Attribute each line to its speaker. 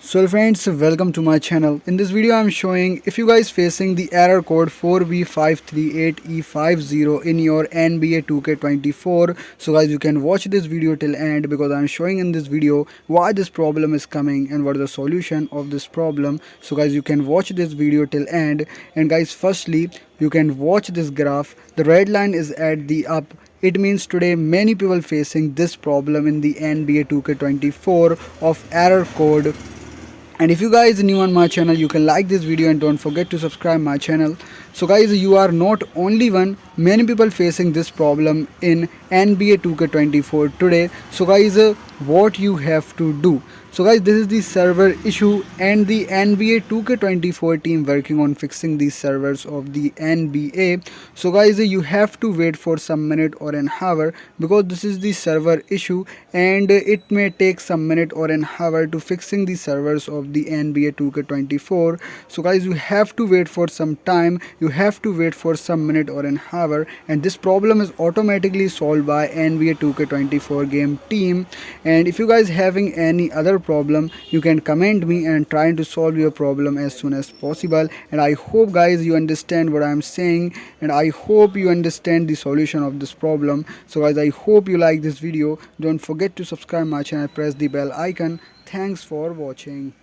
Speaker 1: So friends, welcome to my channel. In this video I'm showing if you guys facing the error code 4b538e50 in your NBA 2K24. So guys, you can watch this video till end because I'm showing in this video why this problem is coming and what is the solution of this problem. So guys, you can watch this video till end. And guys, firstly you can watch this graph. The red line is at the up. It means today many people facing this problem in the NBA 2K24 of error code. And if you guys new on my channel, you can like this video and don't forget to subscribe my channel. So guys, you are not only one, many people facing this problem in NBA 2K24 today. So guys, what you have to do. So guys, this is the server issue and the NBA 2K24 team working on fixing the servers of the NBA. So guys, you have to wait for some minute or an hour because this is the server issue and it may take some minute or an hour to fixing the servers of the NBA 2K24. So guys, you have to wait for some time, you have to wait for some minute or an hour, and this problem is automatically solved by NBA 2K24 game team. And if you guys having any other problem, you can comment me and trying to solve your problem as soon as possible. And I hope guys you understand what I'm saying, and I hope you understand the solution of this problem. So guys, I hope you like this video. Don't forget to subscribe my channel, press the bell icon. Thanks for watching.